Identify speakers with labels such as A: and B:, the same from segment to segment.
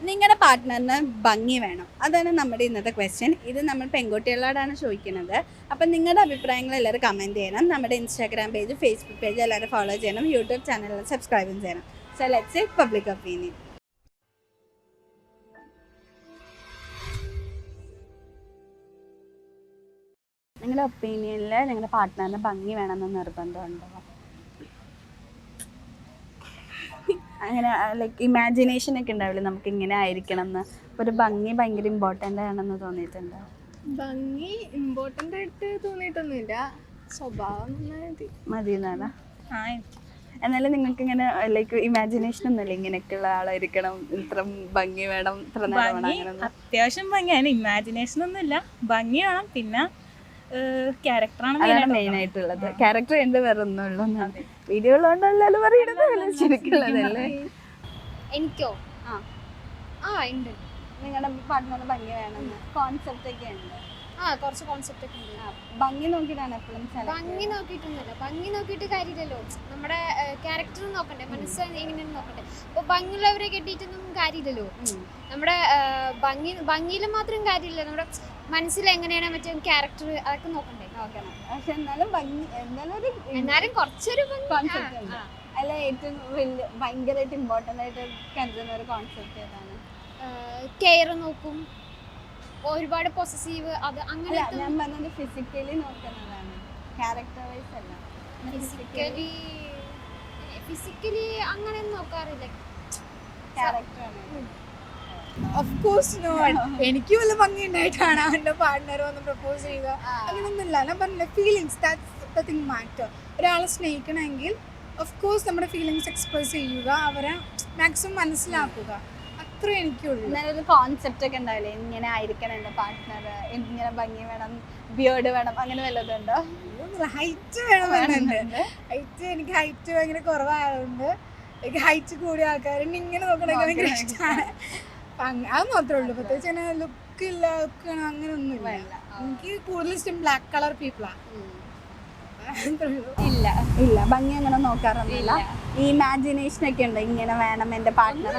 A: നിങ്ങളുടെ പാർട്ട്ണറിന് ഭംഗി വേണം, അതാണ് നമ്മുടെ ഇന്നത്തെ ക്വസ്റ്റ്യൻ. ഇത് നമ്മൾ പെൺകുട്ടികളോടാണ് ചോദിക്കുന്നത്. അപ്പം നിങ്ങളുടെ അഭിപ്രായങ്ങൾ എല്ലാവരും കമൻറ്റ് ചെയ്യണം. നമ്മുടെ ഇൻസ്റ്റാഗ്രാം പേജ്, ഫേസ്ബുക്ക് പേജ് എല്ലാവരും ഫോളോ ചെയ്യണം. യൂട്യൂബ് ചാനൽ സബ്സ്ക്രൈബും ചെയ്യണം. So let's say public opinion. നിങ്ങളുടെ ഒപ്പീനിയനിൽ നിങ്ങളുടെ പാർട്ട്ണറിന് ഭംഗി വേണമെന്ന് നിർബന്ധമുണ്ടോ? അങ്ങനെ ലൈക്ക് ഇമാജിനേഷൻ ഒക്കെ ഉണ്ടാവില്ലേ നമുക്ക് ഇങ്ങനെ ആയിരിക്കണം എന്ന്, ഒരു ഭംഗി ഭയങ്കര ഇമ്പോർട്ടൻ്റ് ആണെന്ന് തോന്നിയിട്ടുണ്ടോ?
B: ഭംഗി ഇമ്പോർട്ടൻ്റ് ആയിട്ട് തോന്നിയിട്ടൊന്നുമില്ല, സ്വഭാവം
A: മതി എന്നാണ്. എന്നാലും നിങ്ങൾക്ക് ഇങ്ങനെ ലൈക്ക് ഇമാജിനേഷൻ ഒന്നുമില്ല ഇങ്ങനെയൊക്കെയുള്ള ആളായിരിക്കണം, ഇത്ര ഭംഗി വേണം, ഇത്ര നേരം വേണം, അങ്ങനെ?
C: അത്യാവശ്യം ഭംഗിയാണ്, ഇമാജിനേഷൻ ഒന്നുമില്ല, ഭംഗി വേണം. പിന്നെ ക്യാരക്ടറാണ്
A: മെയിൻ ആയിട്ടുള്ളത്. ക്യാരക്ടർ എന്ത് വേറെ ഒന്നും ഉള്ളൂ വീഡിയോ ഉള്ളതുകൊണ്ടല്ലോ പറയുന്നത്, ശരിക്കുള്ളതല്ലേ?
B: എനിക്കോ ഉണ്ട്.
A: നിങ്ങളുടെ പാർട്ട്ണറിന് ഭംഗി വേണമെന്ന് കോൺസെപ്റ്റ് ഒക്കെ ഉണ്ട്.
B: കുറച്ച് കോൺസെപ്റ്റ് ഒക്കെ ഉണ്ട്.
A: ഭംഗി നോക്കിയിട്ടാണ് എപ്പോഴും
B: ഭംഗി നോക്കിയിട്ടൊന്നുമില്ല, ഭംഗി നോക്കിയിട്ട് കാര്യമില്ലല്ലോ. നമ്മുടെ ക്യാരക്ടർ നോക്കണ്ടേ, മനസ്സ് എങ്ങനെയാണ് നോക്കണ്ടേ. അപ്പോൾ ഭംഗിയുള്ളവരെ കെട്ടിയിട്ടൊന്നും കാര്യമില്ലല്ലോ. നമ്മുടെ ഭംഗിയിൽ മാത്രം കാര്യമില്ല, നമ്മുടെ മനസ്സിൽ എങ്ങനെയാണ് മറ്റേ ക്യാരക്ടർ അതൊക്കെ നോക്കണ്ടേ.
A: നോക്കണം, പക്ഷെ എന്നാലും ഭംഗി
B: എന്നാലും കുറച്ചൊരു
A: കോൺസെപ്റ്റ് ഉണ്ട്. അല്ല ഏറ്റവും വലിയ ഭയങ്കരമായിട്ട് ഇമ്പോർട്ടൻ്റ് ആയിട്ട് കരുതുന്ന ഒരു കോൺസെപ്റ്റ് ഏതാണ്?
B: കെയർ നോക്കും, ഒരുപാട് പൊസസീവ്, അത് അങ്ങനെ.
A: ഞാൻ പറഞ്ഞത് ഫിസിക്കലി നോക്കുന്നതാണ്, ക്യാരക്ടർ വൈസ് അല്ല.
B: ഫിസിക്കലി അങ്ങനെ നോക്കാറില്ല,
A: ക്യാരക്ടറാണ്.
D: Of course not. എനിക്ക് വല്ല ഭംഗി ഉണ്ടായിട്ടാണ് എൻ്റെ പാർട്ട്ണർ വന്ന് പ്രപ്പോസ് ചെയ്യുക, അങ്ങനെയൊന്നുമില്ല. ഞാൻ പറഞ്ഞില്ല, feelings, that's the thing matter. ഒരാളെ സ്നേഹിക്കണമെങ്കിൽ ഓഫ് കോഴ്സ് നമ്മുടെ ഫീലിങ്സ് എക്സ്പ്രസ് ചെയ്യുക, അവരെ മാക്സിമം മനസ്സിലാക്കുക, അത്രേ എനിക്കുള്ളൂ.
A: ഒരു കോൺസെപ്റ്റ് ഒക്കെ ഉണ്ടാവില്ലേ, ഇങ്ങനെ ആയിരിക്കണം എൻ്റെ പാർട്ട്ണർ, ഇങ്ങനെ ഭംഗി വേണം, ബിയേർഡ് വേണം, അങ്ങനെ വല്ലതും ഉണ്ടോ?
D: ഹൈറ്റ് വേണമെന്നുണ്ട്. ഹൈറ്റ്, എനിക്ക് ഹൈറ്റ് ഭയങ്കര കുറവായതുകൊണ്ട് എനിക്ക് ഹൈറ്റ് കൂടിയ ആൾക്കാരുണ്ട് ഇങ്ങനെ നോക്കണമെങ്കിൽ ഭയങ്കര ഇഷ്ടമാണ്. അത് മാത്രമേ ഉള്ളൂ, പ്രത്യേകിച്ച് അങ്ങനെ ലുക്ക് ഇല്ല, ലുക്ക് അങ്ങനെ ഒന്നും ഇല്ല. എനിക്ക് കൂടുതൽ ഇഷ്ടം ബ്ലാക്ക് കളർ പീപ്പിളാണ്.
A: ഇല്ല ഇല്ല, ഭംഗി അങ്ങനെ നോക്കാറൊന്നുമില്ല. ഈ ഇമാജിനേഷൻ ഒക്കെ ഉണ്ട്, ഇങ്ങനെ വേണം എൻ്റെ പാർട്ട്ണർ,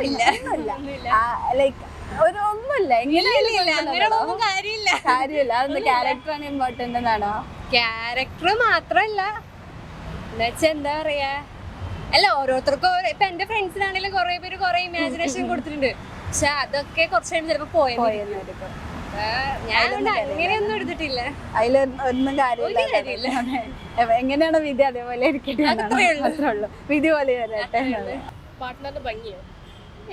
A: ലൈക്ക് ഒരു ഒന്നുമില്ല, കാര്യമില്ല. അതൊന്ന് ക്യാരക്ടറാണ് ഇമ്പോർട്ടൻ്റ് എന്നാണോ?
B: ക്യാരക്ടർ മാത്രല്ല, എന്നുവെച്ചാ എന്താ പറയാ, അല്ല ഓരോരുത്തർക്കും ഇപ്പൊ എന്റെ ഫ്രണ്ട്സിനാണെങ്കിലും കുറെ പേര് കുറെ ഇമാജിനേഷൻ കൊടുത്തിട്ടുണ്ട്, പക്ഷെ അതൊക്കെ കുറച്ച് കഴിയുമ്പോൾ ചിലപ്പോ പോയെന്നായിരിക്കും. ഞാൻ അങ്ങനെയൊന്നും എടുത്തിട്ടില്ല,
A: അതിലൊന്നും കാര്യമില്ല. എങ്ങനെയാണ് വിധി അതേപോലെ ഉള്ളൂ, വിധി പോലെ
E: പാർട്ട്ണറിന് ഭംഗിയോ?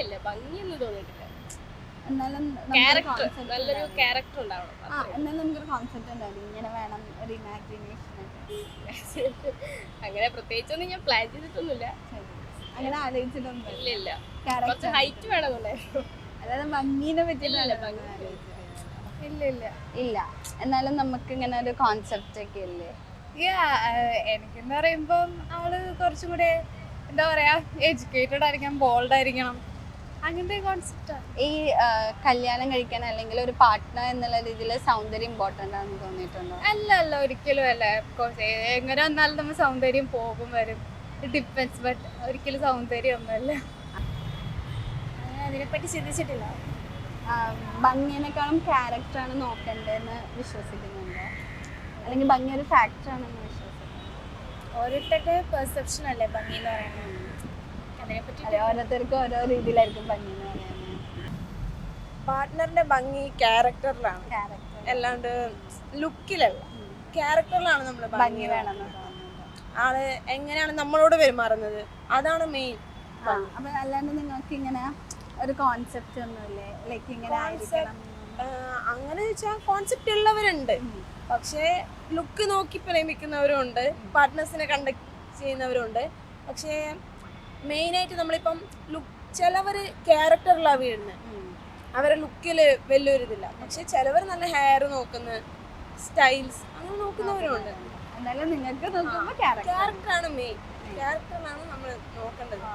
E: ഇല്ല, ഭംഗിയൊന്നും തോന്നിയിട്ടില്ല.
A: എന്നാലും
E: നല്ലൊരു ക്യാരക്ടർ ഉണ്ടാവണം.
A: എന്നാലും നമുക്കൊരു കോൺസെപ്റ്റ് ഉണ്ടാവില്ല, ഇങ്ങനെ വേണം, ഒരു ഇമാജിനേഷൻ.
E: അങ്ങനെ പ്രത്യേകിച്ചൊന്നും ഞാൻ പ്ലാൻ ചെയ്തിട്ടൊന്നുമില്ല,
A: അങ്ങനെ ആലോചിച്ചിട്ടൊന്നും
E: ഇല്ല. കുറച്ച് ഹൈറ്റ് വേണമെന്നുണ്ടായിരുന്നു,
A: അതായത് ഭംഗീനെ പറ്റിയിട്ടല്ല. ഇല്ല, എന്നാലും നമുക്ക് ഇങ്ങനെ ഒരു കോൺസെപ്റ്റ് ഒക്കെ ഇല്ലേ?
D: എനിക്കെന്ന് പറയുമ്പം അവള് കുറച്ചും കൂടെ എന്താ പറയാ, എഡ്യൂക്കേറ്റഡ് ആയിരിക്കണം, ബോൾഡ് ആയിരിക്കണം, അങ്ങനത്തെ കോൺസെപ്റ്റാണ്.
A: ഈ കല്യാണം കഴിക്കാൻ അല്ലെങ്കിൽ ഒരു പാർട്ട്ണർ എന്നുള്ള രീതിയിൽ സൗന്ദര്യം ഇമ്പോർട്ടൻ്റ് ആണെന്ന് തോന്നിയിട്ടുണ്ടോ?
D: അല്ല, ഒരിക്കലും അല്ല. എങ്ങനെ വന്നാലും നമ്മൾ സൗന്ദര്യം പോകും വരും, ഡിപ്പെൻസ്. ബട്ട് ഒരിക്കലും സൗന്ദര്യം ഒന്നുമല്ല.
B: അതിനെപ്പറ്റി ചിന്തിച്ചിട്ടില്ല.
A: ഭംഗിനേക്കാളും ക്യാരക്ടറാണ് നോക്കേണ്ടതെന്ന് വിശ്വസിക്കുന്നുണ്ടോ, അല്ലെങ്കിൽ ഭംഗി ഒരു ഫാക്ടറാണെന്ന് വിശ്വസിക്കുന്നുണ്ടോ?
B: ഓരോരുത്തരുടെ പെർസെപ്ഷൻ അല്ലേ ഭംഗി എന്ന് പറയുന്നത്, അതിനെപ്പറ്റി
A: ഓരോരുത്തർക്കും ഓരോ രീതിയിലായിരിക്കും ഭംഗി എന്ന് പറയുന്നത്.
F: പാർട്ട്ണറിന്റെ ഭംഗി ക്യാരക്ടറിലാണ്, അല്ലാണ്ട് ലുക്കിലല്ല. ക്യാരക്ടറിലാണ് നമ്മൾ
A: ഭംഗി വേണമെന്ന് തോന്നുന്നത്.
F: ആള് എങ്ങനെയാണ് നമ്മളോട് പെരുമാറുന്നത്, അതാണ് മെയിൻ.
A: അപ്പൊ അല്ലാണ്ട് നിങ്ങൾക്ക് ഇങ്ങനെ ഒരു കോൺസെപ്റ്റ് ഒന്നുമില്ലേ, ലൈക്ക് ഇങ്ങനെ ആയിരിക്കണം
F: അങ്ങനെ വെച്ചാൽ കോൺസെപ്റ്റ് ഉള്ളവരുണ്ട്, പക്ഷേ ലുക്ക് നോക്കി പ്രേമിക്കുന്നവരും ഉണ്ട്, പാർട്ട്നേഴ്സിനെ കണ്ടക്ട് ചെയ്യുന്നവരുണ്ട്. പക്ഷേ മെയിനായിട്ട് നമ്മളിപ്പം ചിലവർ ക്യാരക്ടറിലാണ് വീഴുന്നത്, അവരെ ലുക്കിൽ വലിയൊരിതില്ല. പക്ഷെ ചിലവർ നല്ല ഹെയർ നോക്കുന്ന, സ്റ്റൈൽസ് അങ്ങനെ നോക്കുന്നവരുണ്ട്.
A: എന്നാലും നിങ്ങൾക്ക് നോക്കുമ്പോൾ
F: ക്യാരക്ടറാണ് മെയിൻ, ക്യാരക്ടറിലാണ് നമ്മൾ നോക്കേണ്ടത്.